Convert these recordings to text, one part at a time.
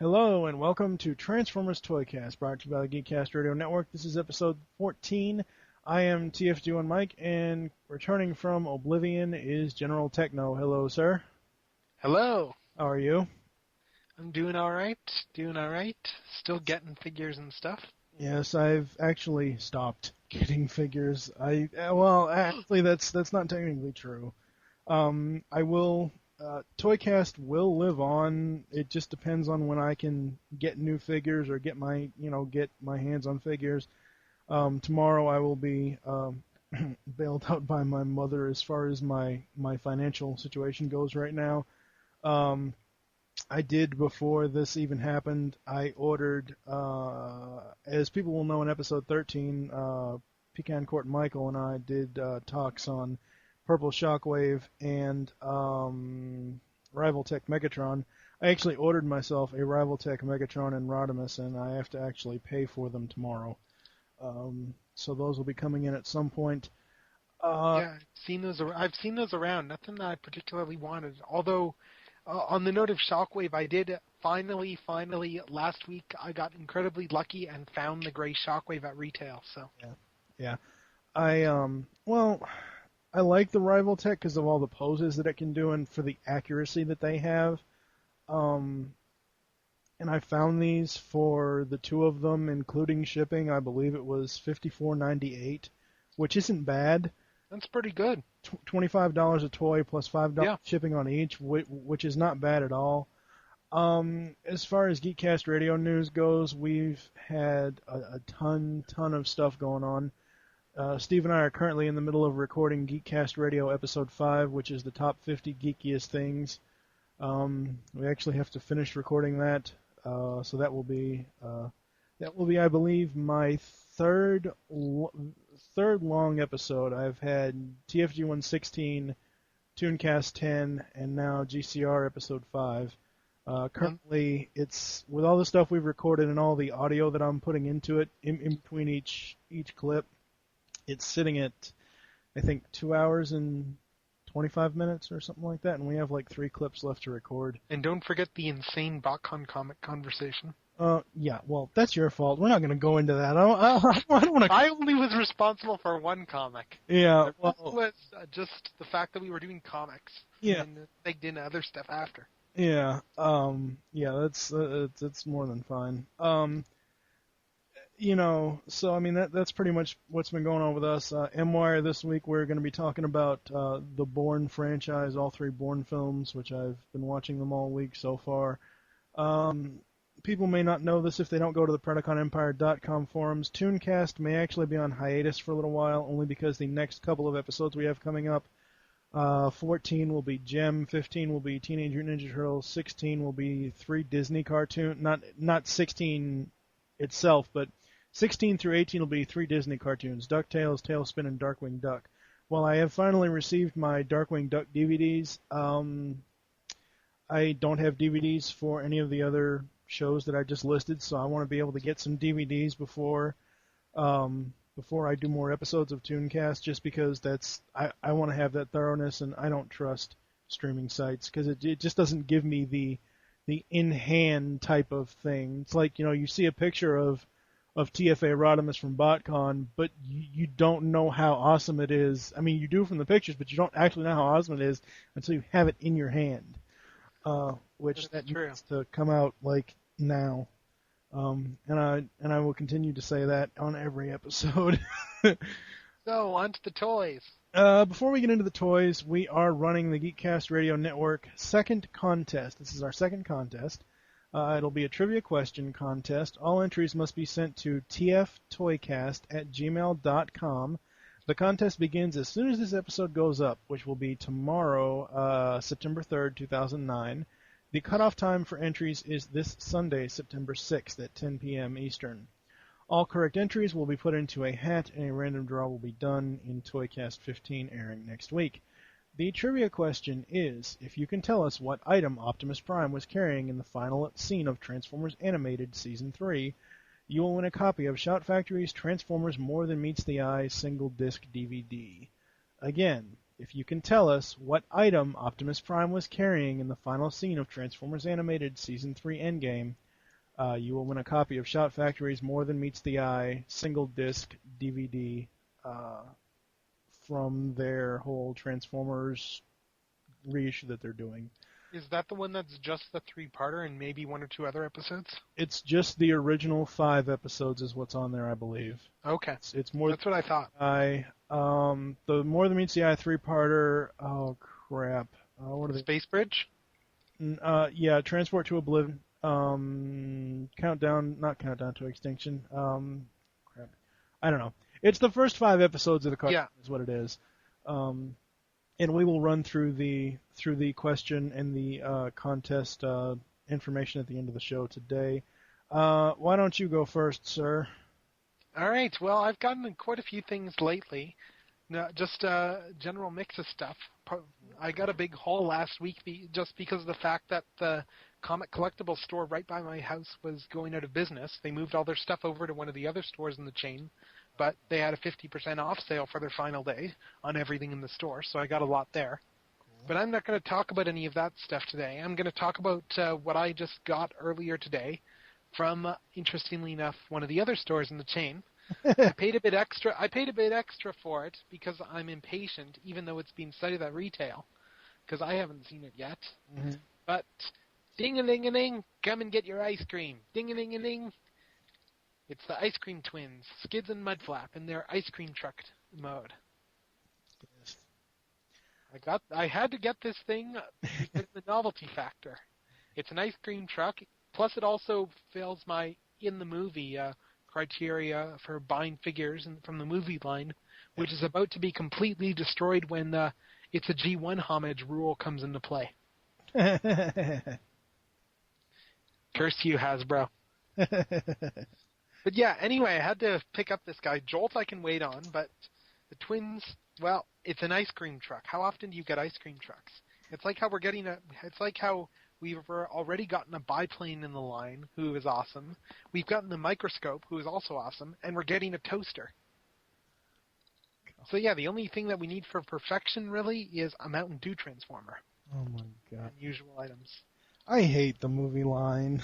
Hello and welcome to Transformers ToyCast, brought to you by the GeekCast Radio Network. This is episode 14. I am TFG1 Mike, and returning from Oblivion is General Techno. Hello, sir. Hello. How are you? I'm doing all right. Still getting figures and stuff. Yes, I've actually stopped getting figures. Actually, that's not technically true. ToyCast will live on. It just depends on when I can get new figures or get my hands on figures. Tomorrow I will be bailed out by my mother as far as my financial situation goes right now. I did, before this even happened, I ordered, as people will know in episode 13, Pecan Court Michael and I did talks on Purple Shockwave and Rival Tech Megatron. I actually ordered myself a Rival Tech Megatron and Rodimus, and I have to actually pay for them tomorrow. So those will be coming in at some point. Yeah, I've seen those around. Nothing that I particularly wanted. Although, on the note of Shockwave, I did finally, last week, I got incredibly lucky and found the gray Shockwave at retail. So yeah. I like the Rival Tech because of all the poses that it can do and for the accuracy that they have. And I found these for the two of them, including shipping. I believe it was $54.98, which isn't bad. That's pretty good. $25 a toy plus $5 shipping on each, which is not bad at all. As far as GeekCast radio news goes, we've had a ton of stuff going on. Steve and I are currently in the middle of recording GeekCast Radio Episode 5, which is the top 50 geekiest things. We actually have to finish recording that, so that will be, I believe, my third long episode. I've had TFG 116, ToonCast 10, and now GCR Episode 5. Currently, it's, with all the stuff we've recorded and all the audio that I'm putting into it, in between each clip, it's sitting at, I think, 2 hours and 25 minutes or something like that, and we have like 3 clips left to record. And don't forget the insane BotCon comic conversation. Yeah, well, that's your fault. We're not going to go into that. I don't want to... I only was responsible for one comic. Yeah, the rest was just the fact that we were doing comics. Yeah. And they did other stuff after. Yeah, that's more than fine. So I mean that's pretty much what's been going on with us. M-Wire this week we're going to be talking about the Bourne franchise, all 3 Bourne films, which I've been watching them all week so far. People may not know this if they don't go to the PredicaunEmpire.com forums. ToonCast may actually be on hiatus for a little while, only because the next couple of episodes we have coming up, 14 will be Gem, 15 will be Teenage Mutant Ninja Turtles, 16 will be 3 Disney cartoons, not 16 itself, but 16 through 18 will be 3 Disney cartoons, DuckTales, Tailspin, and Darkwing Duck. Well, I have finally received my Darkwing Duck DVDs. I don't have DVDs for any of the other shows that I just listed, so I want to be able to get some DVDs before I do more episodes of ToonCast, just because I want to have that thoroughness, and I don't trust streaming sites because it just doesn't give me the in-hand type of thing. It's like, you see a picture of TFA Rodimus from BotCon, but you don't know how awesome it is. I mean, you do from the pictures, but you don't actually know how awesome it is until you have it in your hand, which that needs to come out like now. And I will continue to say that on every episode. So, on to the toys. Before we get into the toys, we are running the GeekCast Radio Network second contest. This is our second contest. It'll be a trivia question contest. All entries must be sent to tftoycast@gmail.com. The contest begins as soon as this episode goes up, which will be tomorrow, September 3rd, 2009. The cutoff time for entries is this Sunday, September 6th at 10 p.m. Eastern. All correct entries will be put into a hat, and a random draw will be done in ToyCast 15, airing next week. The trivia question is, if you can tell us what item Optimus Prime was carrying in the final scene of Transformers Animated Season 3, you will win a copy of Shout Factory's Transformers More Than Meets the Eye single-disc DVD. Again, if you can tell us what item Optimus Prime was carrying in the final scene of Transformers Animated Season 3 Endgame, You will win a copy of Shout Factory's More Than Meets the Eye single disc DVD from their whole Transformers reissue that they're doing. Is that the one that's just the 3-parter and maybe 1 or 2 other episodes? It's just the original 5 episodes is what's on there, I believe. Okay. It's more. That's what I thought. The More Than Meets the Eye 3-parter. Oh crap! What are they? Space Bridge? Yeah, Transport to Oblivion. Not Countdown to Extinction. Crap. I don't know. It's the first 5 episodes of the cartoon. Yeah. Is what it is. And we will run through the question and the contest information at the end of the show today. Why don't you go first, sir? All right. Well, I've gotten quite a few things lately. No, just a general mix of stuff. I got a big haul last week just because of the fact that the comic collectible store right by my house was going out of business. They moved all their stuff over to one of the other stores in the chain, but they had a 50% off sale for their final day on everything in the store, so I got a lot there. Cool. But I'm not going to talk about any of that stuff today. I'm going to talk about what I just got earlier today from, interestingly enough, one of the other stores in the chain. I paid a bit extra for it because I'm impatient, even though it's being cited at retail, because I haven't seen it yet. Mm-hmm. But ding-a-ling-a-ling, come and get your ice cream. Ding-a-ling-a-ling. It's the Ice Cream Twins, Skids and Mudflap, in their ice cream truck mode. Yes. I had to get this thing because of the novelty factor. It's an ice cream truck, plus it also fills my in the movie criteria for buying figures from the movie line, which is about to be completely destroyed when it's a G1 homage rule comes into play. Curse you, Hasbro. But yeah, anyway, I had to pick up this guy. Jolt I can wait on, but the Twins, well, it's an ice cream truck. How often do you get ice cream trucks? It's like how we've already gotten a biplane in the line, who is awesome. We've gotten the Microscope, who is also awesome, and we're getting a toaster. So yeah, the only thing that we need for perfection, really, is a Mountain Dew transformer. Oh my god. Unusual items. I hate the movie line.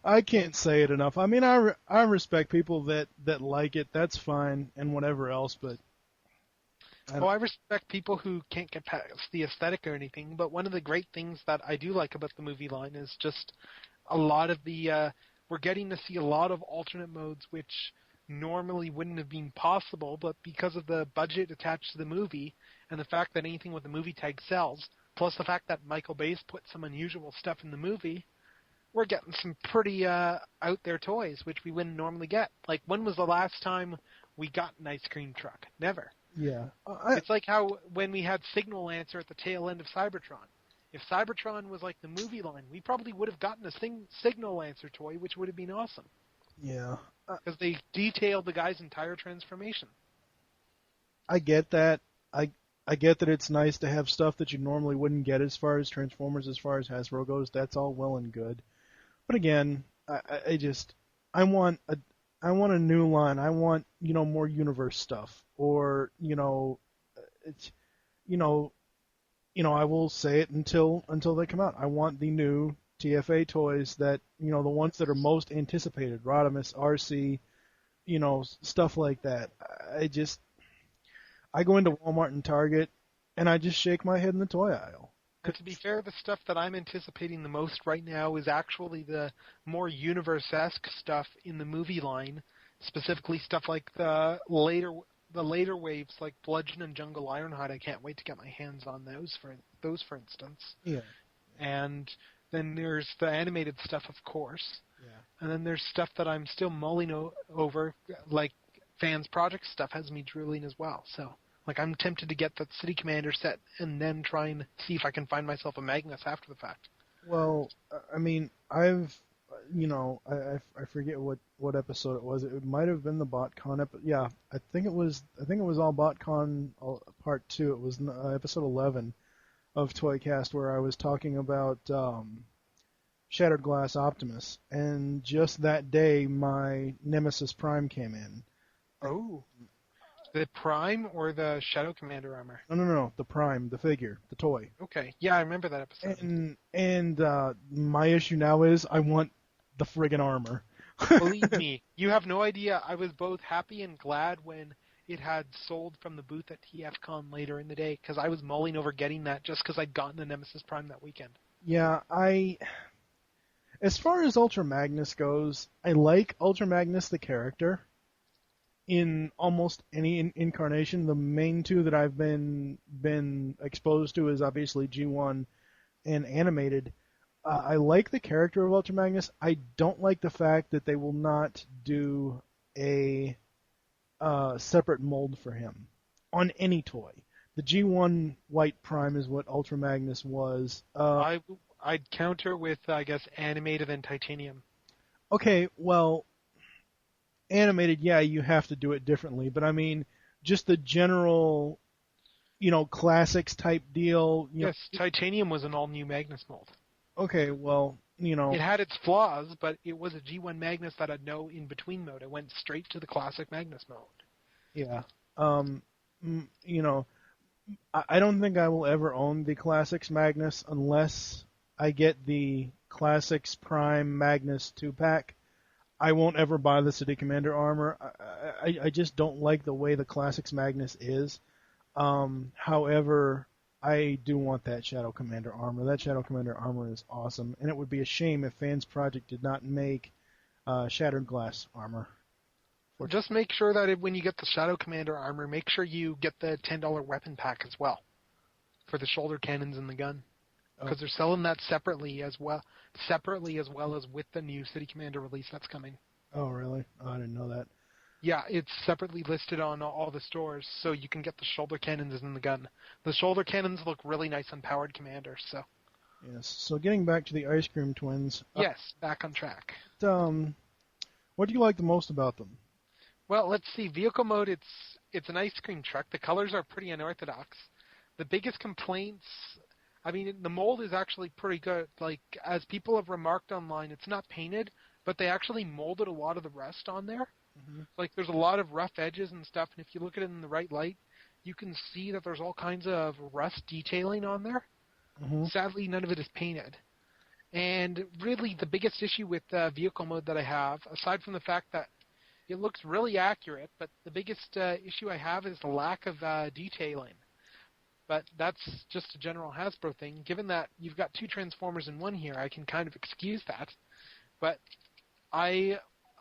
I can't say it enough. I mean, I respect people that like it. That's fine, and whatever else, but... I respect people who can't get past the aesthetic or anything, but one of the great things that I do like about the movie line is just a lot of the... we're getting to see a lot of alternate modes which normally wouldn't have been possible, but because of the budget attached to the movie and the fact that anything with the movie tag sells, plus the fact that Michael Bay's put some unusual stuff in the movie, we're getting some pretty out-there toys, which we wouldn't normally get. Like, when was the last time we got an ice cream truck? Never. Yeah. It's like how when we had Signal Lancer at the tail end of Cybertron. If Cybertron was like the movie line, we probably would have gotten a Signal Lancer toy, which would have been awesome. Yeah. Because they detailed the guy's entire transformation. I get that. I get that it's nice to have stuff that you normally wouldn't get as far as Transformers, as far as Hasbro goes. That's all well and good. But again, I want a new line. I want, more universe stuff, or I will say it until they come out. I want the new TFA toys that, the ones that are most anticipated, Rodimus, RC, stuff like that. I go into Walmart and Target and I just shake my head in the toy aisle. And to be fair, the stuff that I'm anticipating the most right now is actually the more universe-esque stuff in the movie line, specifically stuff like the later waves like Bludgeon and Jungle Ironhide. I can't wait to get my hands on those, for instance. Yeah. And then there's the animated stuff, of course. Yeah. And then there's stuff that I'm still mulling over, like Fans Project stuff has me drooling as well. So, I'm tempted to get that City Commander set and then try and see if I can find myself a Magnus after the fact. Well, I mean, I forget what episode it was. It might have been the BotCon episode. Yeah, I think it was all BotCon Part 2. It was episode 11 of ToyCast where I was talking about Shattered Glass Optimus, and just that day my Nemesis Prime came in. Oh. The Prime or the Shadow Commander armor? No. The Prime, the figure, the toy. Okay. Yeah, I remember that episode. And my issue now is I want the friggin' armor. Believe me, you have no idea. I was both happy and glad when it had sold from the booth at TFCon later in the day, because I was mulling over getting that just because I'd gotten the Nemesis Prime that weekend. Yeah, as far as Ultra Magnus goes, I like Ultra Magnus the character in almost any incarnation. The main two that I've been exposed to is obviously G1 and animated. I like the character of Ultra Magnus. I don't like the fact that they will not do a separate mold for him on any toy. The G1 White Prime is what Ultra Magnus was. I'd counter with, I guess, animated and titanium. Okay, well, animated, yeah, you have to do it differently, but I mean, just the general, classics type deal. Yes, titanium was an all-new Magnus mold. Okay, well, It had its flaws, but it was a G1 Magnus that had no in-between mode. It went straight to the classic Magnus mode. Yeah. I don't think I will ever own the Classics Magnus unless I get the Classics Prime Magnus 2-pack. I won't ever buy the City Commander armor. I just don't like the way the Classics Magnus is. However, I do want that Shadow Commander armor. That Shadow Commander armor is awesome, and it would be a shame if Fans Project did not make Shattered Glass armor. Just make sure that when you get the Shadow Commander armor, make sure you get the $10 weapon pack as well for the shoulder cannons and the gun, because they're selling that separately as well as with the new City Commander release that's coming. Oh, really? Oh, I didn't know that. Yeah, it's separately listed on all the stores, so you can get the shoulder cannons and the gun. The shoulder cannons look really nice on Powered Commander, so. Yes. So getting back to the Ice Cream Twins. Yes, back on track. What do you like the most about them? Well, let's see. Vehicle mode, it's an ice cream truck. The colors are pretty unorthodox. The biggest complaints, I mean, the mold is actually pretty good. Like, as people have remarked online, it's not painted, but they actually molded a lot of the rust on there. Mm-hmm. Like, there's a lot of rough edges and stuff, and if you look at it in the right light, you can see that there's all kinds of rust detailing on there. Mm-hmm. Sadly, none of it is painted. And really, the biggest issue with vehicle mode that I have, aside from the fact that it looks really accurate, but the biggest issue I have is the lack of detailing. But that's just a general Hasbro thing. Given that you've got two Transformers in one here, I can kind of excuse that. But I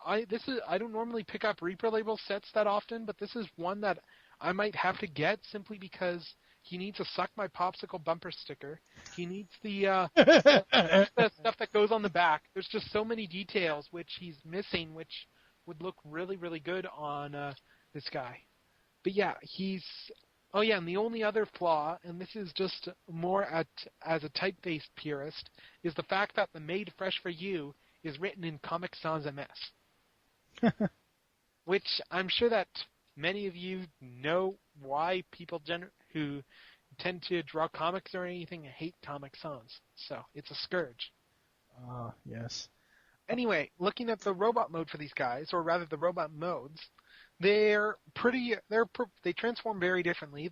don't normally pick up Reaper label sets that often, but this is one that I might have to get simply because he needs a Suck My Popsicle bumper sticker. He needs the stuff that goes on the back. There's just so many details which he's missing, which would look really, really good on this guy. But yeah, oh yeah, and the only other flaw, and this is just more as a typeface purist, is the fact that the Made Fresh for You is written in Comic Sans MS. Which I'm sure that many of you know why people who tend to draw comics or anything hate Comic Sans. So it's a scourge. Yes. Anyway, looking at the robot mode for these guys, or rather the robot modes, they transform very differently.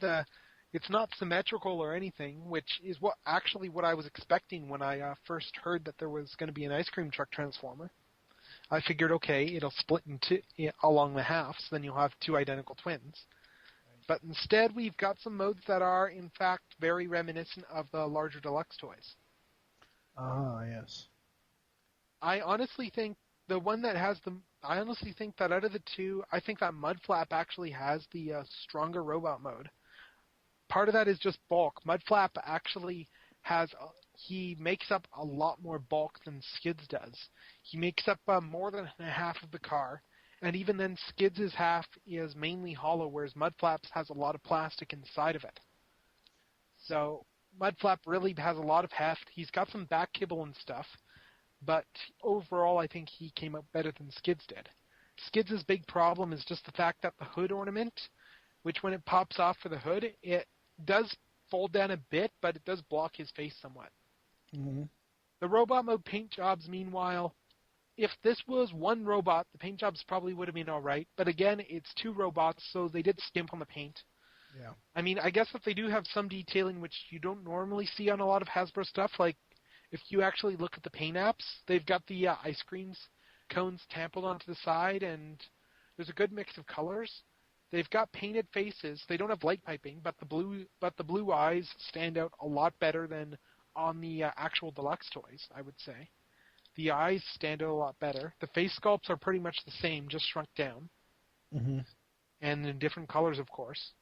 It's not symmetrical or anything, which is what I was expecting when I first heard that there was going to be an ice cream truck transformer. I figured, okay, it'll split along the halves, then you'll have two identical twins. But instead, we've got some modes that are, in fact, very reminiscent of the larger deluxe toys. Yes. I honestly think that out of the two, I think that Mudflap actually has the stronger robot mode. Part of that is just bulk. Mudflap actually he makes up a lot more bulk than Skids does. He makes up more than half of the car, and even then Skids' half is mainly hollow, whereas Mudflap's has a lot of plastic inside of it. So Mudflap really has a lot of heft. He's got some back kibble and stuff, but overall I think he came up better than Skids did. Skids' big problem is just the fact that the hood ornament, which when it pops off for the hood, it does fold down a bit, but it does block his face somewhat. Mm-hmm. The robot mode paint jobs, meanwhile, if this was one robot, the paint jobs probably would have been all right. But again, it's two robots, so they did skimp on the paint. Yeah. I mean, I guess that they do have some detailing which you don't normally see on a lot of Hasbro stuff. Like, if you actually look at the paint apps, they've got the ice creams cones tampled onto the side, and there's a good mix of colors. They've got painted faces. They don't have light piping, but the blue eyes stand out a lot better than on the actual deluxe toys, I would say. The eyes stand out a lot better. The face sculpts are pretty much the same, just shrunk down. Mm-hmm. And in different colors, of course.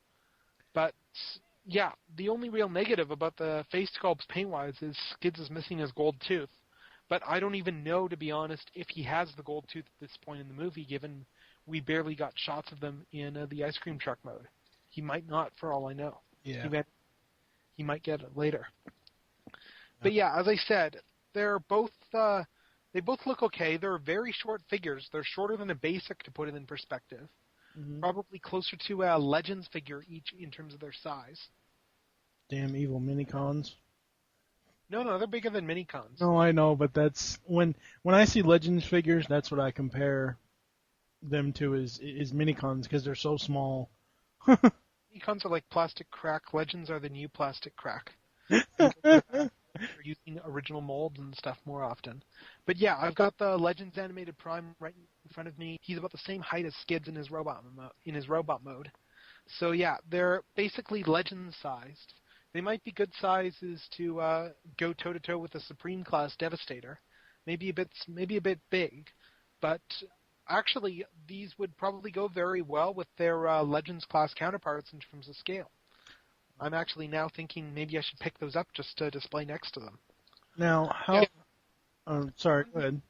But, yeah, the only real negative about the face sculpts paint-wise is Skids is missing his gold tooth. But I don't even know, to be honest, if he has the gold tooth at this point in the movie, given we barely got shots of them in the ice cream truck mode. He might not, for all I know. Yeah. He might get it later. But yeah, as I said, they're both they both look okay. They're very short figures. They're shorter than a basic, to put it in perspective. Mm-hmm. Probably closer to a Legends figure each in terms of their size. Damn evil Minicons. No, they're bigger than Minicons. No, I know, but that's when I see Legends figures, that's what I compare them to is Minicons because they're so small. Minicons are like plastic crack. Legends are the new plastic crack. They're using original molds and stuff more often. But yeah, I've got the Legends animated Prime right in front of me. He's about the same height as Skids in his robot mode. So yeah, they're basically Legends sized. They might be good sizes to go toe to toe with the Supreme Class Devastator. Maybe a bit big, but actually these would probably go very well with their Legends class counterparts in terms of scale. I'm actually now thinking maybe I should pick those up just to display next to them. Now, how... Oh, sorry, go ahead.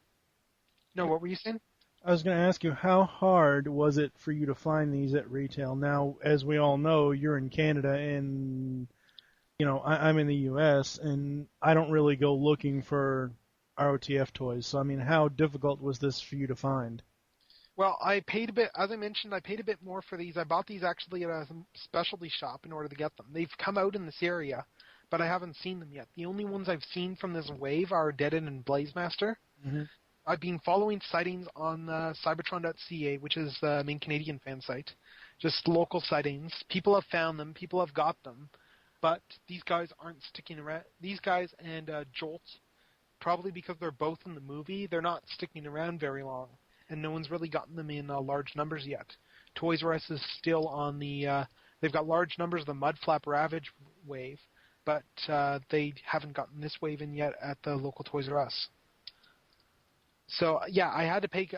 No, what were you saying? I was going to ask you, how hard was it for you to find these at retail? Now, as we all know, you're in Canada, and, you know, I'm in the U.S., and I don't really go looking for ROTF toys. So, I mean, how difficult was this for you to find? Well, I paid a bit, as I mentioned, I paid a bit more for these. I bought these actually at a specialty shop in order to get them. They've come out in this area, but I haven't seen them yet. The only ones I've seen from this wave are Deaded and Blazemaster. Mm-hmm. I've been following sightings on Cybertron.ca, which is the main Canadian fan site. Just local sightings. People have found them. People have got them. But these guys aren't sticking around. These guys and Jolt, probably because they're both in the movie, they're not sticking around very long. And no one's really gotten them in large numbers yet. Toys R Us is still on the... they've got large numbers of the Mudflap Ravage wave, but they haven't gotten this wave in yet at the local Toys R Us. So yeah, I had to pay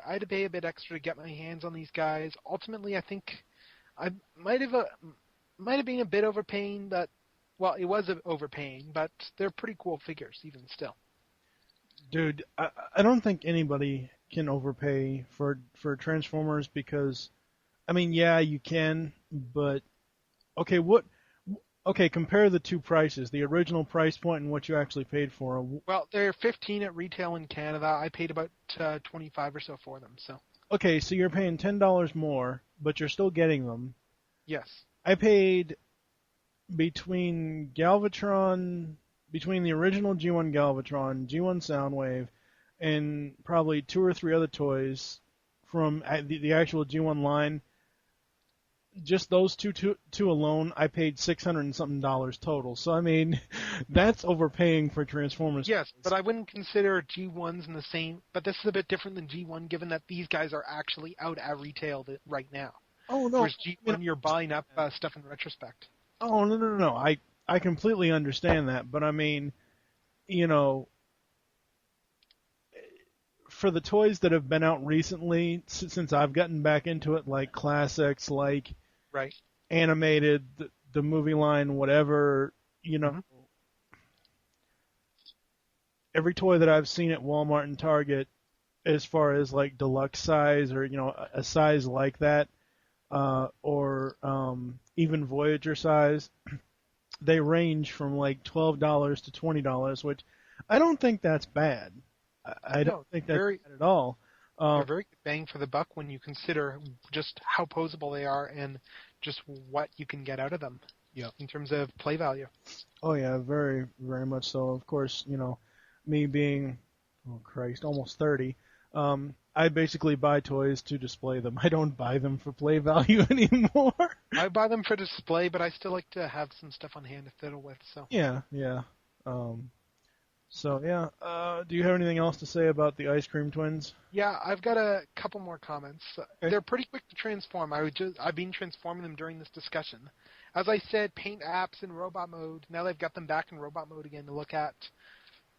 a bit extra to get my hands on these guys. Ultimately, I think I might have been a bit overpaying, but well, it was overpaying, but they're pretty cool figures even still. Dude, I don't think anybody can overpay for Transformers because, I mean, yeah, you can, but okay, compare the two prices, the original price point and what you actually paid for. Well, they're $15 at retail in Canada. I paid about $25 or so for them. So. Okay, so you're paying $10 more, but you're still getting them. Yes. I paid between the original G1 Galvatron, G1 Soundwave, and probably 2 or 3 other toys from the actual G1 line. Just those two alone, I paid $600 and something total. So I mean, that's overpaying for Transformers. Yes, but I wouldn't consider G1s in the same. But this is a bit different than G1, given that these guys are actually out at retail right now. Oh no! Whereas G1, you're buying up stuff in retrospect. Oh no! I completely understand that, but I mean, you know, for the toys that have been out recently, since I've gotten back into it, like classics, like right, animated, the movie line, whatever, you know, every toy that I've seen at Walmart and Target, as far as like deluxe size or, you know, a size like that, or even Voyager size, they range from like $12 to $20, which I don't think that's bad. I don't think that's bad at all. They're very good bang for the buck when you consider just how posable they are and just what you can get out of them. Yeah. In terms of play value. Oh yeah, very, very much so. Of course, you know, me being, oh Christ, almost 30, I basically buy toys to display them. I don't buy them for play value anymore. I buy them for display, but I still like to have some stuff on hand to fiddle with. So. Yeah. So yeah, do you have anything else to say about the Ice Cream Twins? Yeah, I've got a couple more comments. Okay. They're pretty quick to transform. I've been transforming them during this discussion. As I said, paint apps in robot mode. Now they've got them back in robot mode again to look at.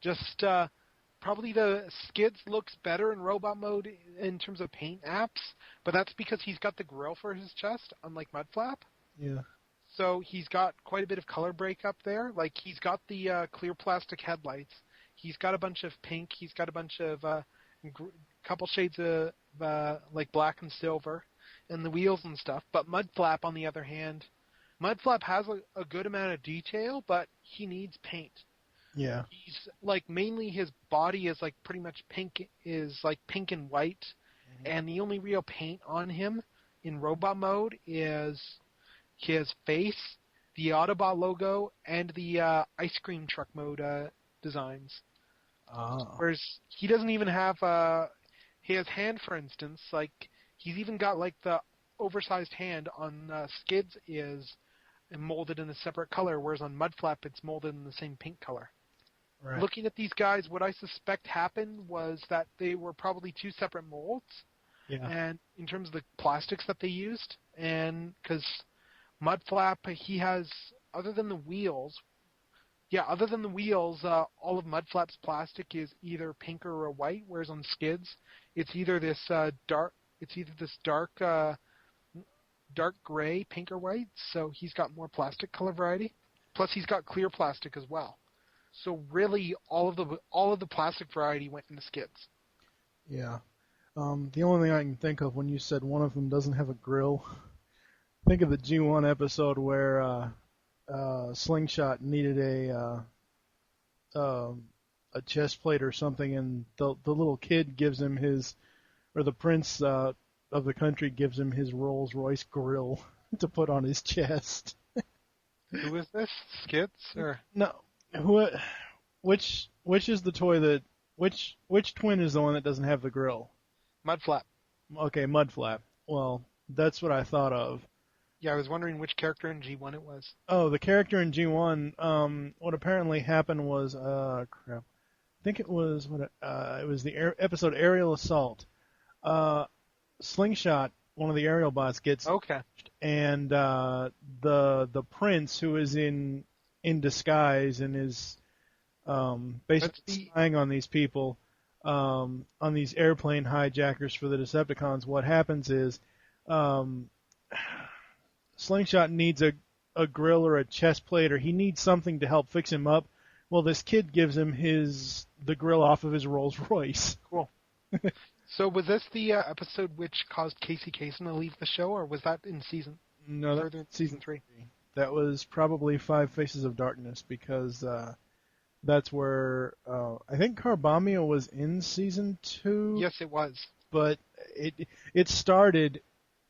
Just probably the Skids looks better in robot mode in terms of paint apps, but that's because he's got the grill for his chest, unlike Mudflap. Yeah. So he's got quite a bit of color breakup there. Like he's got the clear plastic headlights. He's got a bunch of pink. He's got a bunch of couple shades of like black and silver, and the wheels and stuff. But Mudflap, on the other hand, Mudflap has a good amount of detail, but he needs paint. Yeah. He's like mainly his body is like pretty much pink and white, and the only real paint on him in robot mode is his face, the Autobot logo, and the ice cream truck mode designs. Whereas he doesn't even have his hand, for instance. Like he's even got like the oversized hand on Skids is molded in a separate color, whereas on Mudflap it's molded in the same pink color. Right. Looking at these guys, what I suspect happened was that they were probably two separate molds. Yeah. And in terms of the plastics that they used, and because Mudflap, he has, other than the wheels, all of Mudflap's plastic is either pink or white, whereas on Skids, it's either this dark gray, pink or white. So he's got more plastic color variety. Plus, he's got clear plastic as well. So really, all of the plastic variety went into Skids. Yeah. The only thing I can think of when you said one of them doesn't have a grill, think of the G1 episode where Slingshot needed a chest plate or something, and the little kid gives him the prince of the country gives him his Rolls Royce grill to put on his chest. Who is this? Skids or no? Which is the toy that which twin is the one that doesn't have the grill? Mudflap. Okay, Mudflap. Well, that's what I thought of. Yeah, I was wondering which character in G1 it was. Oh, the character in G1. What apparently happened was, crap. I think it was it was the episode Aerial Assault. Slingshot, one of the aerial bots, gets okay, and the prince, who is in disguise and is basically spying on these people, on these airplane hijackers for the Decepticons. What happens is, Slingshot needs a grill or a chest plate, or he needs something to help fix him up. Well, this kid gives him the grill off of his Rolls Royce. Cool. So was this the episode which caused Casey Kasem to leave the show, or was that in season? No, that's season 3. That was probably Five Faces of Darkness, because that's where I think Carbamia was in season 2. Yes, it was. But it started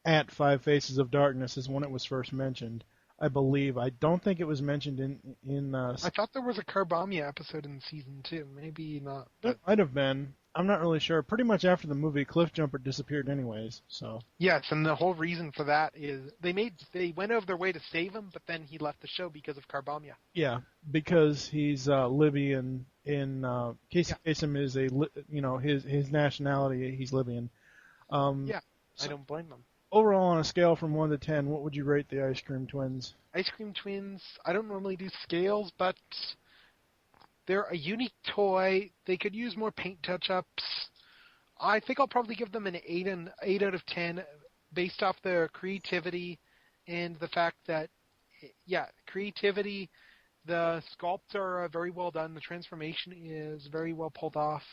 at Five Faces of Darkness is when it was first mentioned, I believe. I don't think it was mentioned in I thought there was a Carbamia episode in season 2. Maybe not. But it might have been. I'm not really sure. Pretty much after the movie, Cliffjumper disappeared anyways. So yes, and the whole reason for that is they went out of their way to save him, but then he left the show because of Carbamia. Yeah, because he's Libyan. Casey Kasem is his nationality. He's Libyan. I don't blame them. Overall, on a scale from 1 to 10, what would you rate the Ice Cream Twins? Ice Cream Twins, I don't normally do scales, but they're a unique toy. They could use more paint touch-ups. I think I'll probably give them an 8 out of 10 based off their creativity and the fact that, creativity, the sculpts are very well done, the transformation is very well pulled off.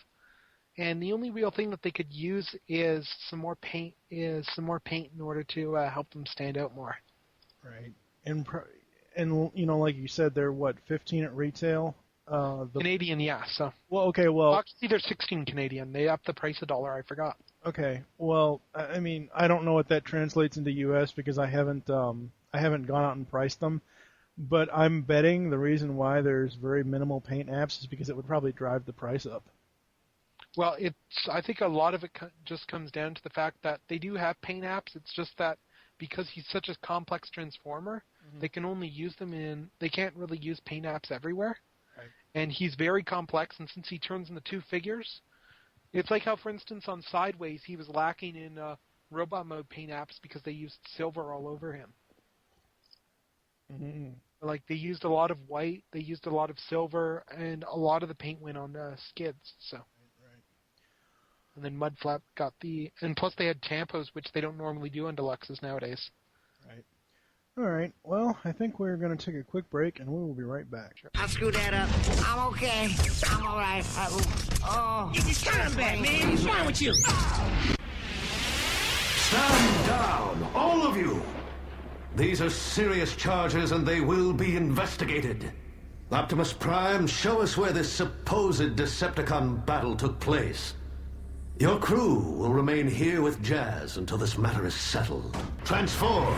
And the only real thing that they could use is some more paint in order to help them stand out more. Right. And like you said, they're what, 15 at retail? Canadian, yeah. So. Well, okay, well. Actually, they're 16 Canadian. They upped the price $1. I forgot. Okay. Well, I mean, I don't know what that translates into U.S. because I haven't gone out and priced them. But I'm betting the reason why there's very minimal paint apps is because it would probably drive the price up. Well, I think a lot of it just comes down to the fact that they do have paint apps. It's just that because he's such a complex transformer, they can only use them they can't really use paint apps everywhere. Right. and he's very complex, and since he turns into two figures, it's like how, for instance, on Sideways, he was lacking in robot mode paint apps because they used silver all over him. Mm-hmm. Like, they used a lot of white, they used a lot of silver, and a lot of the paint went on skids, so. Right. And then Mudflap got and plus they had tampos, which they don't normally do on deluxes nowadays. Right. All right. Well, I think we're going to take a quick break, and we will be right back. I'll screw that up. I'm okay. I'm all right. It's combat, man. What's wrong with you? Stand down, all of you. These are serious charges, and they will be investigated. Optimus Prime, show us where this supposed Decepticon battle took place. Your crew will remain here with Jazz until this matter is settled. Transform!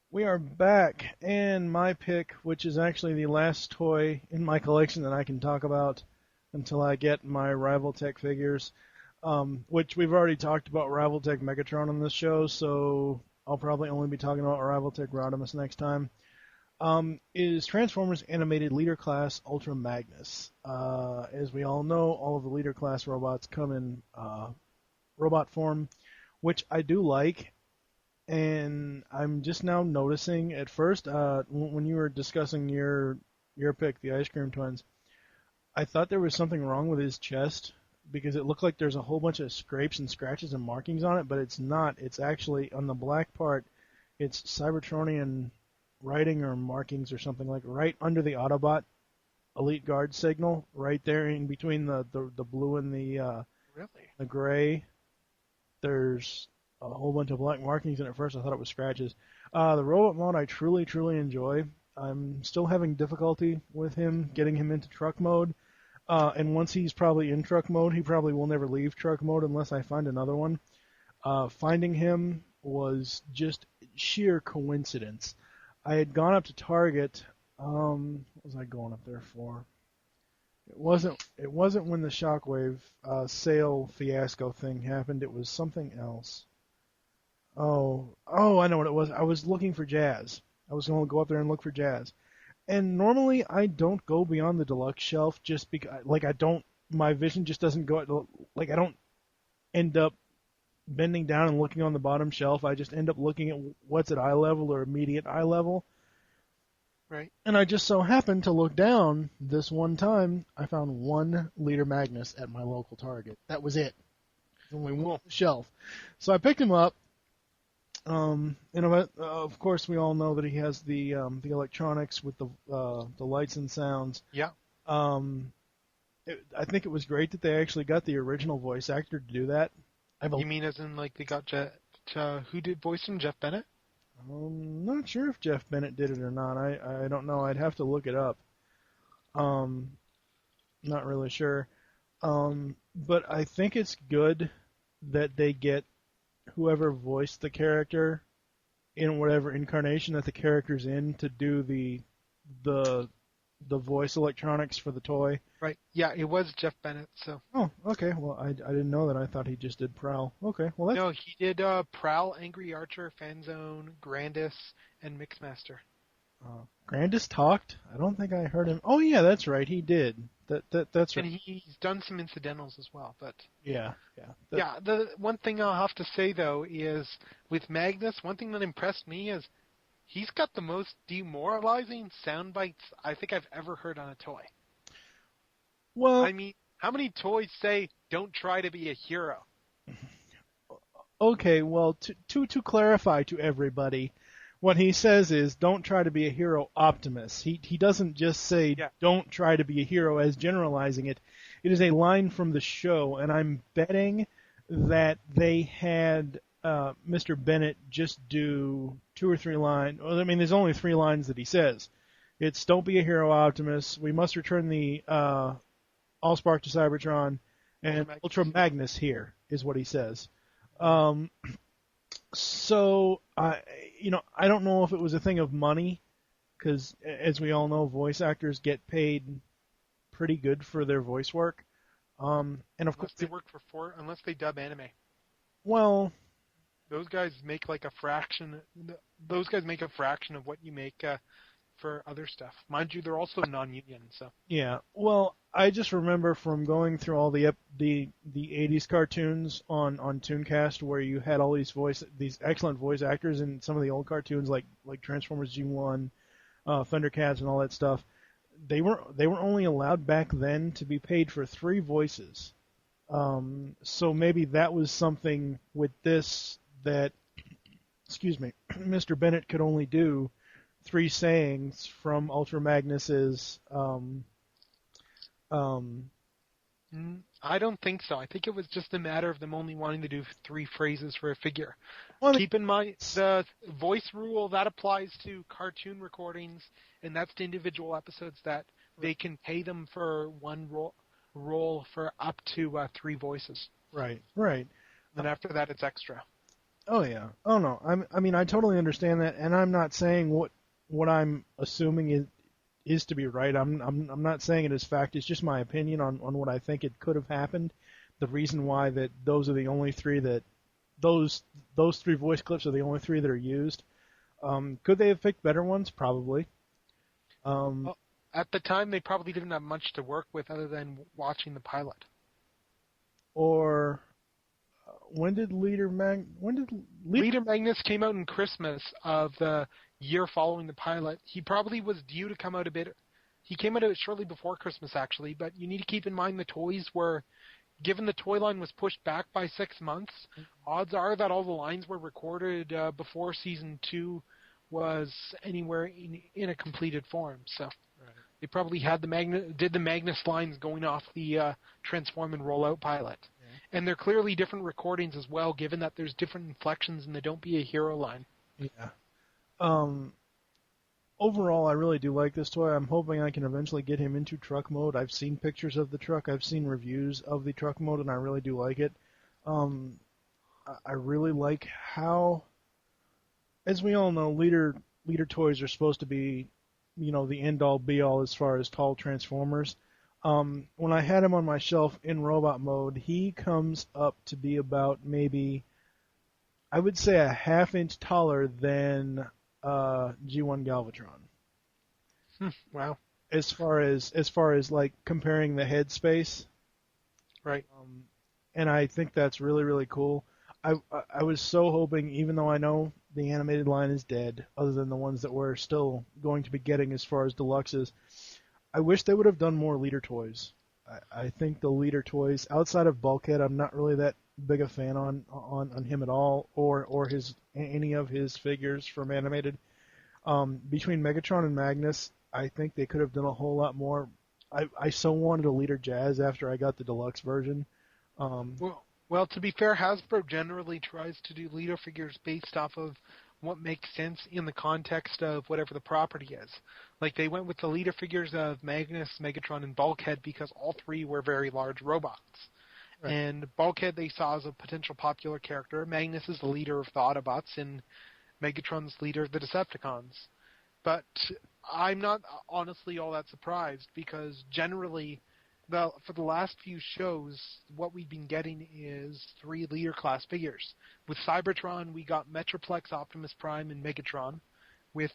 We are back, and my pick, which is actually the last toy in my collection that I can talk about until I get my Rivaltech figures, which we've already talked about Rivaltech Megatron on this show, so I'll probably only be talking about Rivaltech Rodimus next time. Is Transformers Animated Leader Class Ultra Magnus. As we all know, all of the Leader Class robots come in robot form, which I do like, and I'm just now noticing at first, when you were discussing your pick, the Ice Cream Twins, I thought there was something wrong with his chest, because it looked like there's a whole bunch of scrapes and scratches and markings on it, but it's not. It's actually, on the black part, it's Cybertronian writing or markings or something, like right under the Autobot Elite Guard signal, right there in between the blue and the gray. There's a whole bunch of black markings, and at first I thought it was scratches. The robot mode I truly, truly enjoy. I'm still having difficulty with him, getting him into truck mode. And once he's probably in truck mode, he probably will never leave truck mode unless I find another one. Finding him was just sheer coincidence. I had gone up to Target. What was I going up there for? It wasn't when the Shockwave sale fiasco thing happened. It was something else. Oh, I know what it was. I was looking for Jazz. I was going to go up there and look for Jazz. And normally I don't go beyond the deluxe shelf just because, my vision just doesn't go, I don't end up bending down and looking on the bottom shelf. I just end up looking at what's at eye level or immediate eye level. Right. And I just so happened to look down this one time. I found one Leader Magnus at my local Target. That was it. Only one shelf. So I picked him up. Of course, we all know that he has the electronics with the lights and sounds. Yeah. I think it was great that they actually got the original voice actor to do that. You mean as in, like, they got who did voice him? Jeff Bennett? I'm not sure if Jeff Bennett did it or not. I don't know. I'd have to look it up. Not really sure. But I think it's good that they get whoever voiced the character in whatever incarnation that the character's in to do the voice electronics for the toy. Right. Yeah, it was Jeff Bennett. So. Oh, okay. Well, I didn't know that. I thought he just did Prowl. Okay. Well, no, he did Prowl, Angry Archer, Fanzone, Grandis, and Mixmaster. Grandis talked? I don't think I heard him. Oh yeah, that's right. He did. That's right. And he's done some incidentals as well. But yeah. The one thing I'll have to say though is with Magnus, one thing that impressed me is he's got the most demoralizing sound bites I think I've ever heard on a toy. Well, I mean, how many toys say "Don't try to be a hero"? Okay, well, to clarify to everybody, what he says is, "Don't try to be a hero, Optimus." He doesn't just say, "Don't try to be a hero," as generalizing it. It is a line from the show, and I'm betting that they had Mr. Bennett just do 2 or 3 lines. Well, I mean, there's only 3 lines that he says. It's "Don't be a hero, Optimus. We must return the Allspark to Cybertron, and Ultra Magnus here," is what he says. So, I don't know if it was a thing of money, because as we all know, voice actors get paid pretty good for their voice work. And of course, they work unless they dub anime. Well, Those guys make like a fraction. Those guys make a fraction of what you make for other stuff. Mind you, they're also non-union. So yeah. Well, I just remember from going through all the 80s cartoons on ToonCast where you had all these excellent voice actors in some of the old cartoons like Transformers G1, Thundercats, and all that stuff. They were only allowed back then to be paid for 3 voices. So maybe that was something with this that, excuse me, Mr. Bennett could only do 3 sayings from Ultra Magnus's. I don't think so. I think it was just a matter of them only wanting to do 3 phrases for a figure. Well, Keep in mind, the voice rule, that applies to cartoon recordings, and that's to individual episodes that they can pay them for one role for up to 3 voices. Right. And after that, it's extra. Oh, yeah. Oh, no. I mean, I totally understand that, and I'm not saying what I'm assuming is to be right. I'm not saying it as fact. It's just my opinion on what I think it could have happened. The reason why that those are the only 3 that those 3 voice clips are the only 3 that are used. Could they have picked better ones? Probably. Well, at the time, they probably didn't have much to work with other than watching the pilot. Or when did Leader Magnus came out in Christmas of the year following the pilot. He probably was due to come out a bit. He came out shortly before Christmas, actually. But you need to keep in mind the toys were, given the toy line was pushed back by 6 months. Odds are that all the lines were recorded before season 2 was anywhere in a completed form. So they probably had did the Magnus lines going off the Transform and Roll Out pilot. And they're clearly different recordings as well, given that there's different inflections in the Don't Be a Hero line. Yeah. Overall, I really do like this toy. I'm hoping I can eventually get him into truck mode. I've seen pictures of the truck. I've seen reviews of the truck mode, and I really do like it. I really like how, as we all know, leader toys are supposed to be, the end-all, be-all as far as tall Transformers. When I had him on my shelf in robot mode, he comes up to be about maybe, I would say, a half-inch taller than G1 Galvatron. Wow. As far as like comparing the head space. Right. And I think that's really, really cool. I was so hoping, even though I know the animated line is dead, other than the ones that we're still going to be getting as far as deluxes, I wish they would have done more leader toys. I think the leader toys, outside of Bulkhead, I'm not really that big a fan on him at all, or any of his figures from animated. Between Megatron and Magnus, I think they could have done a whole lot more. I so wanted a leader Jazz after I got the deluxe version. Well, to be fair, Hasbro generally tries to do leader figures based off of what makes sense in the context of whatever the property is. Like, they went with the leader figures of Magnus, Megatron, and Bulkhead because all 3 were very large robots. Right. And Bulkhead they saw as a potential popular character. Magnus is the leader of the Autobots, and Megatron's leader of the Decepticons. But I'm not honestly all that surprised because generally, for the last few shows, what we've been getting is 3 leader class figures. With Cybertron, we got Metroplex, Optimus Prime, and Megatron. With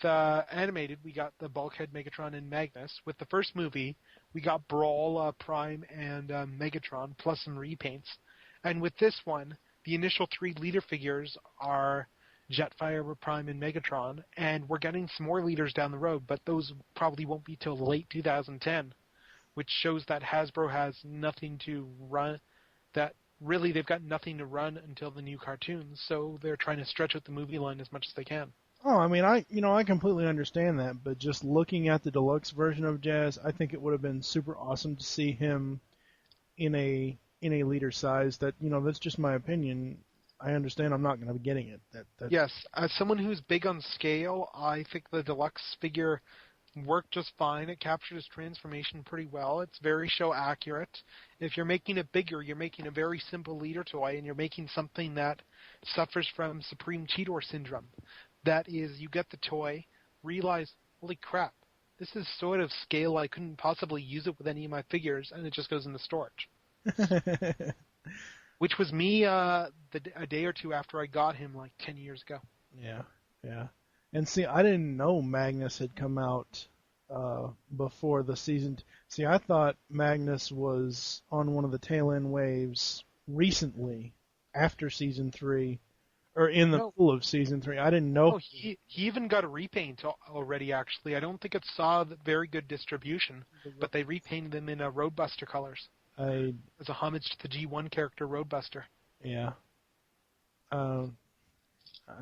animated, we got the Bulkhead, Megatron, and Magnus. With the first movie, we got Brawl, Prime, and Megatron, plus some repaints. And with this one, the initial 3 leader figures are Jetfire, Prime, and Megatron, and we're getting some more leaders down the road, but those probably won't be till late 2010, which shows that Hasbro has nothing to run, that really they've got nothing to run until the new cartoons, so they're trying to stretch out the movie line as much as they can. Oh, I mean, I completely understand that, but just looking at the deluxe version of Jazz, I think it would have been super awesome to see him in a leader size. That's just my opinion. I understand I'm not going to be getting it. Yes, as someone who's big on scale, I think the deluxe figure worked just fine. It captured his transformation pretty well. It's very show accurate. If you're making it bigger, you're making a very simple leader toy, and you're making something that suffers from Supreme Cheetor syndrome. That is, you get the toy, realize, holy crap, this is sort of scale. I couldn't possibly use it with any of my figures, and it just goes in the storage. Which was me a day or two after I got him, like 10 years ago. Yeah. And see, I didn't know Magnus had come out before the season. See, I thought Magnus was on one of the tail end waves recently, after season 3, or in the middle of season 3. I didn't know. Oh, he even got a repaint already. Actually, I don't think it saw very good distribution, but they repainted him in Roadbuster colors as a homage to the G1 character Roadbuster. Yeah. I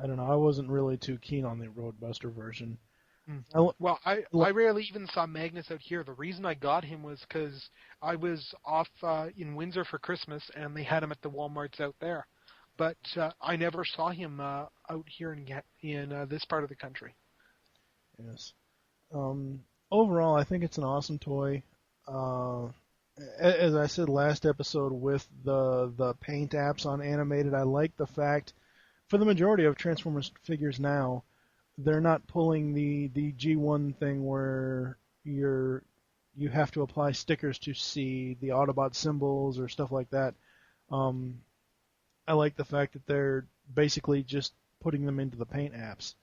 don't know. I wasn't really too keen on the Roadbuster version. Well, I rarely even saw Magnus out here. The reason I got him was because I was off in Windsor for Christmas, and they had him at the Walmarts out there. But I never saw him out here in this part of the country. Yes. Overall, I think it's an awesome toy. As I said last episode with the paint apps on animated, I like the fact, for the majority of Transformers figures now, they're not pulling the G1 thing where you have to apply stickers to see the Autobot symbols or stuff like that. I like the fact that they're basically just putting them into the paint apps.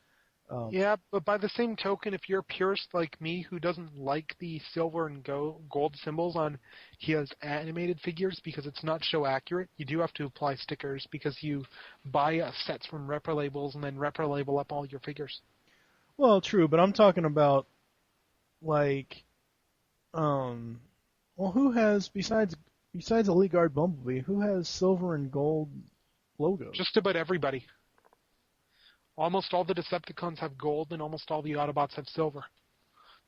Yeah, but by the same token, if you're a purist like me who doesn't like the silver and gold symbols on his animated figures because it's not show accurate, you do have to apply stickers because you buy sets from Repro Labels and then Repro Label up all your figures. Well, true, but I'm talking about like, who has besides Elite Guard Bumblebee, who has silver and gold logos? Just about everybody. Almost all the Decepticons have gold, and almost all the Autobots have silver.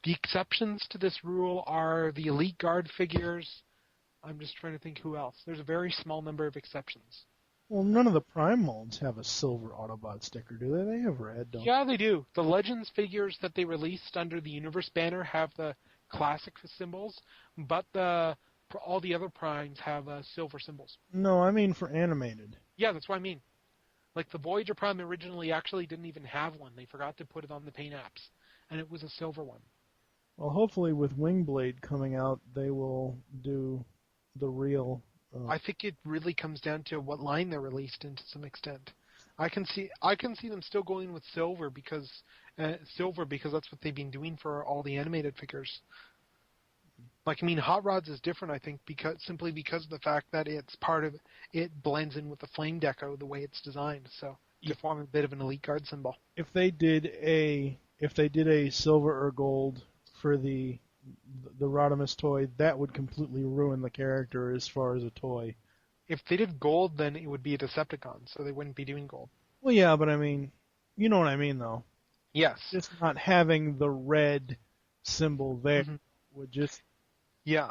The exceptions to this rule are the Elite Guard figures. I'm just trying to think who else. There's a very small number of exceptions. Well, none of the Prime molds have a silver Autobot sticker, do they? They have red, don't they? Yeah, they do. The Legends figures that they released under the Universe banner have the classic symbols, but all the other Primes have silver symbols. No, I mean for animated. Yeah, that's what I mean. Like the Voyager Prime originally actually didn't even have one. They forgot to put it on the paint apps, and it was a silver one. Well, hopefully with Wingblade coming out, they will do the real. I think it really comes down to what line they're released in to some extent. I can see them still going with silver because that's what they've been doing for all the animated figures. Like, I mean, Hot Rods is different, I think, simply because of the fact that it blends in with the flame deco the way it's designed, so you form a bit of an Elite Guard symbol. If they did a silver or gold for the Rodimus toy, that would completely ruin the character as far as a toy. If they did gold, then it would be a Decepticon, so they wouldn't be doing gold. Well, yeah, but I mean, you know what I mean, though. Yes. Just not having the red symbol there would just... Yeah.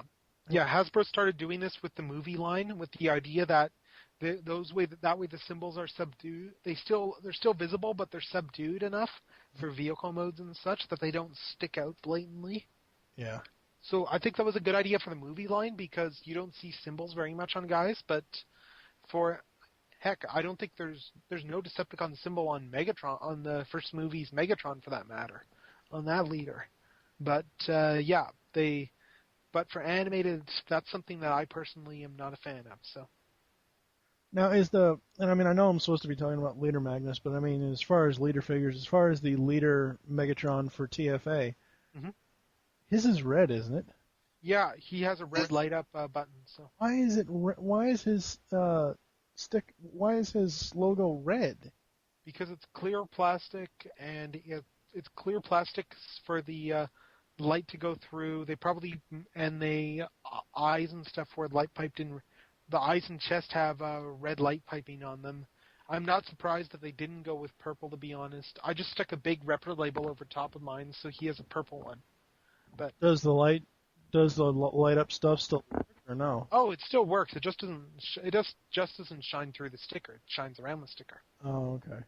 Hasbro started doing this with the movie line, with the idea that that way the symbols are subdued. They're still visible, but they're subdued enough for vehicle modes and such that they don't stick out blatantly. Yeah. So I think that was a good idea for the movie line because you don't see symbols very much on guys, but I don't think there's no Decepticon symbol on Megatron, on the first movie's Megatron for that matter, on that leader. But but for animated, that's something that I personally am not a fan of. So now and I mean I know I'm supposed to be talking about Leader Magnus, but I mean as far as leader figures, as far as the Leader Megatron for TFA, his is red, isn't it? Yeah, he has a red light up button. So why is his logo red? Because it's clear plastic, and it's clear plastic for the light to go through. They probably eyes and stuff were light piped in. The eyes and chest have red light piping on them. I'm not surprised that they didn't go with purple, to be honest. I just stuck a big Repro label over top of mine, so he has a purple one. But does the light up stuff still work or no? Oh, it still works. It just doesn't. It just doesn't shine through the sticker. It shines around the sticker. Oh, okay.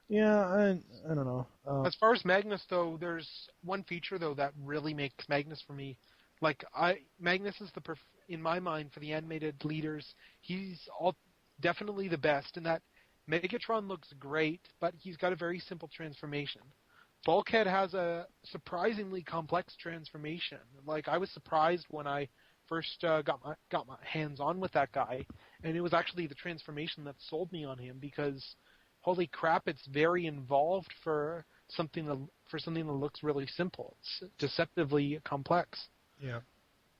Yeah, I don't know. As far as Magnus, though, there's one feature though that really makes Magnus for me. Magnus is in my mind for the animated leaders. He's definitely the best in that Megatron looks great, but he's got a very simple transformation. Bulkhead has a surprisingly complex transformation. Like, I was surprised when I first got my hands on with that guy, and it was actually the transformation that sold me on him because, holy crap, it's very involved for something that looks really simple. It's deceptively complex. Yeah.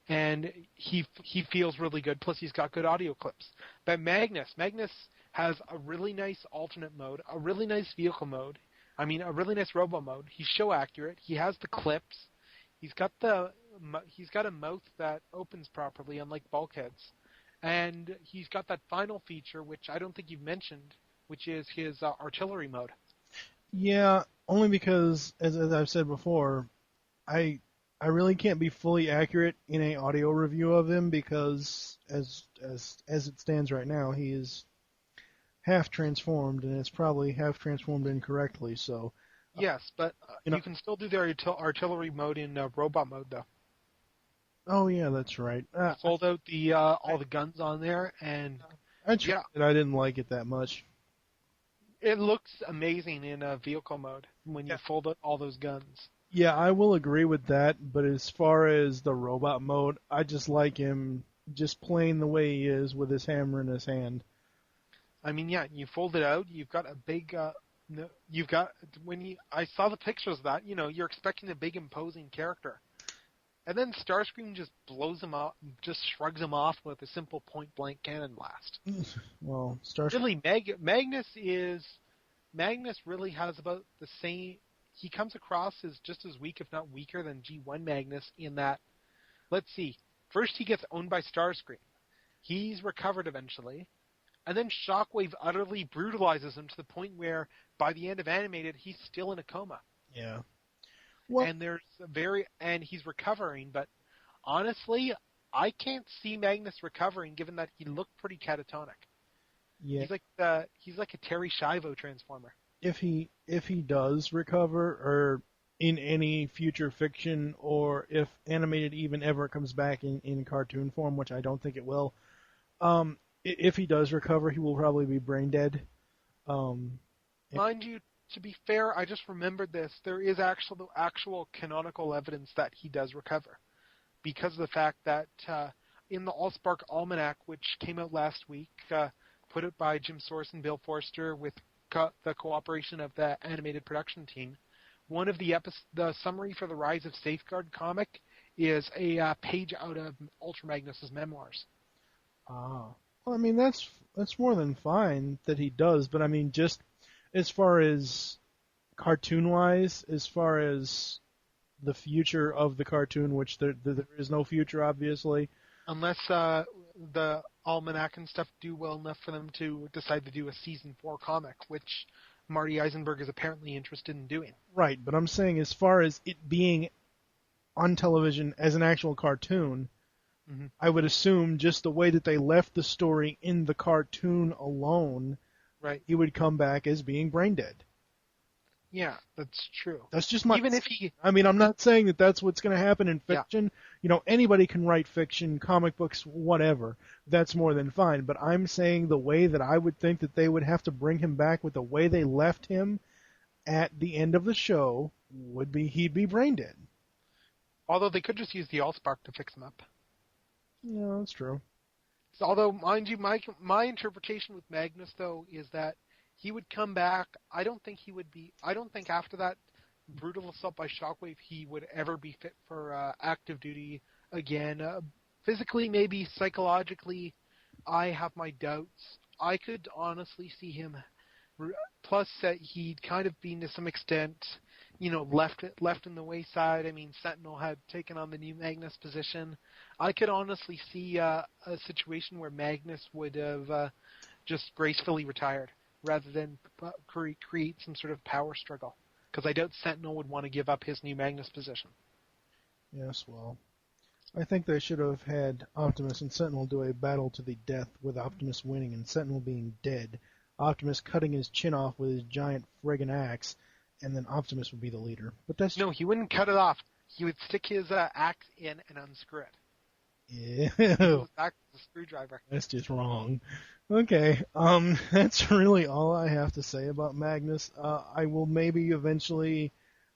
And he feels really good. Plus, he's got good audio clips. But Magnus has a really nice alternate mode, a really nice vehicle mode. I mean, a really nice robo mode. He's show accurate. He has the clips. He's got a mouth that opens properly, unlike bulkheads. And he's got that final feature, which I don't think you've mentioned, which is his artillery mode. Yeah, only because, as I've said before, I really can't be fully accurate in an audio review of him because, as it stands right now, he is half transformed, and it's probably half transformed incorrectly. So. Yes, but you can still do the artillery mode in robot mode, though. Oh yeah, that's right. Fold out all the guns on there, and I tried it. I didn't like it that much. It looks amazing in vehicle mode when you fold out all those guns. Yeah, I will agree with that, but as far as the robot mode, I just like him just playing the way he is with his hammer in his hand. I mean, yeah, you fold it out, you've got a big... I saw the pictures of that, you're expecting a big imposing character. And then Starscream just blows him off, just shrugs him off with a simple point-blank cannon blast. Well, Starscream... Really, Magnus really has about the same... He comes across as just as weak, if not weaker, than G1 Magnus in that... Let's see. First he gets owned by Starscream. He's recovered eventually. And then Shockwave utterly brutalizes him to the point where, by the end of Animated, he's still in a coma. Yeah. Well, and he's recovering, but honestly, I can't see Magnus recovering, given that he looked pretty catatonic. Yeah. He's like a Terry Schiavo transformer. If he does recover, or in any future fiction, or if Animated even ever comes back in cartoon form, which I don't think it will, if he does recover, he will probably be brain dead. Mind you, to be fair, I just remembered this. There is actual canonical evidence that he does recover, because of the fact that in the Allspark Almanac, which came out last week, put out by Jim Source and Bill Forster with the cooperation of the animated production team, one of the summary for the Rise of Safeguard comic is a page out of Ultra Magnus's memoirs. Ah. Well, I mean, that's more than fine that he does, but I mean, just as far as cartoon-wise, as far as the future of the cartoon, which there is no future, obviously. Unless the Almanac and stuff do well enough for them to decide to do a Season 4 comic, which Marty Eisenberg is apparently interested in doing. Right, but I'm saying as far as it being on television as an actual cartoon, mm-hmm. I would assume just the way that they left the story in the cartoon alone, right, he would come back as being brain dead. Yeah, that's true. That's just my... Even if he... I mean, I'm not saying that that's what's going to happen in fiction. Yeah. Anybody can write fiction, comic books, whatever. That's more than fine. But I'm saying the way that I would think that they would have to bring him back with the way they left him at the end of the show would be he'd be brain dead. Although they could just use the Allspark to fix him up. Yeah, that's true. Although, mind you, my interpretation with Magnus, though, is that he would come back. I don't think after that brutal assault by Shockwave, he would ever be fit for active duty again. Physically, maybe. Psychologically, I have my doubts. I could honestly see him. Plus, he'd kind of been to some extent, left in the wayside. I mean, Sentinel had taken on the new Magnus position. I could honestly see a situation where Magnus would have just gracefully retired, rather than create some sort of power struggle. Because I doubt Sentinel would want to give up his new Magnus position. Yes, well, I think they should have had Optimus and Sentinel do a battle to the death, with Optimus winning and Sentinel being dead. Optimus cutting his chin off with his giant friggin' axe, and then Optimus would be the leader. But that's... No, he wouldn't cut it off. He would stick his axe in and unscrew it. Ew. Axe with a screwdriver. That's just wrong. Okay, that's really all I have to say about Magnus. I will maybe eventually,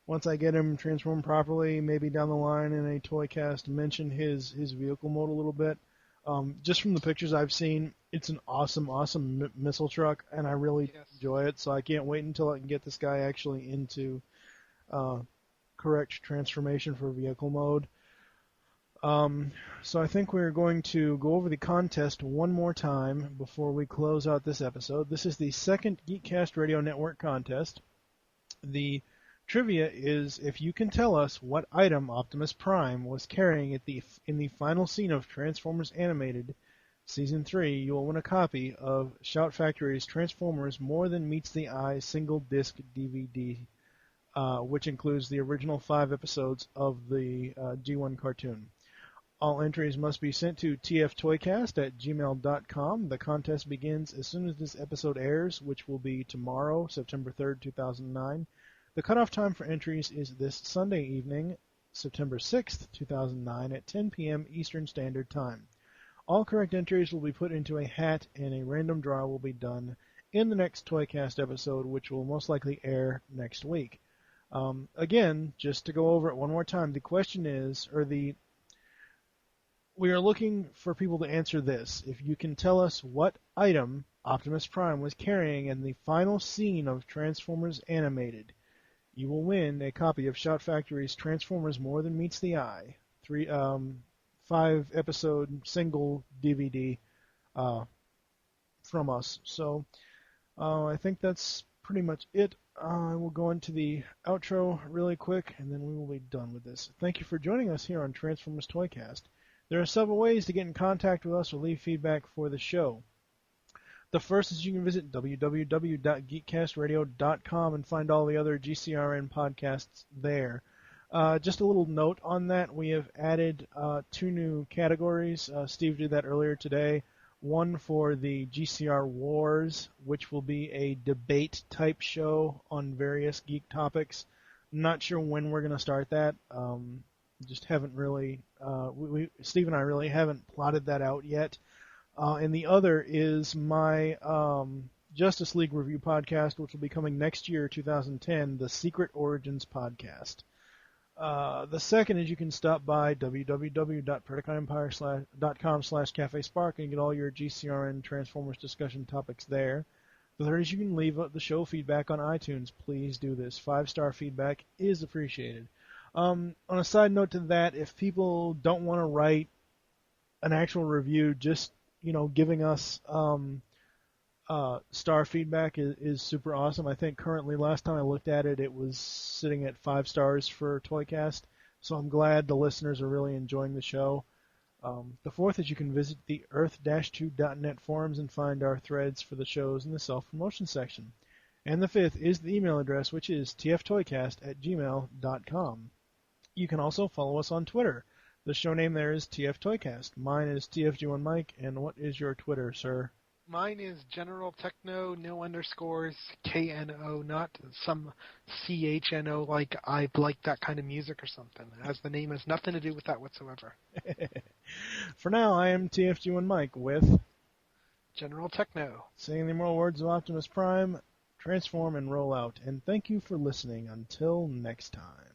once I get him transformed properly, maybe down the line in a ToyCast, mention his vehicle mode a little bit. Just from the pictures I've seen, it's an awesome missile truck, and I really enjoy it. So I can't wait until I can get this guy actually into correct transformation for vehicle mode. So I think we're going to go over the contest one more time before we close out this episode. This is the second GeekCast Radio Network contest. The trivia is if you can tell us what item Optimus Prime was carrying in the final scene of Transformers Animated Season 3, you will win a copy of Shout Factory's Transformers More Than Meets the Eye single disc DVD, which includes the original 5 episodes of the G1 cartoon. All entries must be sent to tftoycast@gmail.com. The contest begins as soon as this episode airs, which will be tomorrow, September 3rd, 2009. The cutoff time for entries is this Sunday evening, September 6th, 2009, at 10 p.m. Eastern Standard Time. All correct entries will be put into a hat, and a random draw will be done in the next ToyCast episode, which will most likely air next week. Again, just to go over it one more time, the question is, we are looking for people to answer this. If you can tell us what item Optimus Prime was carrying in the final scene of Transformers Animated, you will win a copy of Shout Factory's Transformers More Than Meets the Eye, 5-episode single DVD from us. So I think that's pretty much it. I will go into the outro really quick, and then we will be done with this. Thank you for joining us here on Transformers ToyCast. There are several ways to get in contact with us or leave feedback for the show. The first is you can visit www.geekcastradio.com and find all the other GCRN podcasts there. Just a little note on that, we have added 2 new categories. Steve did that earlier today. One for the GCR Wars, which will be a debate-type show on various geek topics. Not sure when we're going to start that. Just haven't really, Steve and I really haven't plotted that out yet. And the other is my Justice League review podcast, which will be coming next year, 2010, the Secret Origins podcast. The second is you can stop by www.PredicaEmpire.com/CafeSpark and get all your GCRN Transformers discussion topics there. The third is you can leave the show feedback on iTunes. Please do this. 5-star feedback is appreciated. On a side note to that, if people don't want to write an actual review, just giving us star feedback is super awesome. I think currently, last time I looked at it, it was sitting at 5 stars for ToyCast. So I'm glad the listeners are really enjoying the show. The fourth is you can visit the earth-2.net forums and find our threads for the shows in the self-promotion section. And the fifth is the email address, which is tftoycast@gmail.com. You can also follow us on Twitter. The show name there is TFToycast. Mine is TFG1Mike. And what is your Twitter, sir? Mine is General Techno, no underscores, KNO, not some CHNO like I like that kind of music or something, as the name has nothing to do with that whatsoever. For now, I am TFG1Mike with General Techno. Saying the immortal words of Optimus Prime, transform and roll out. And thank you for listening. Until next time.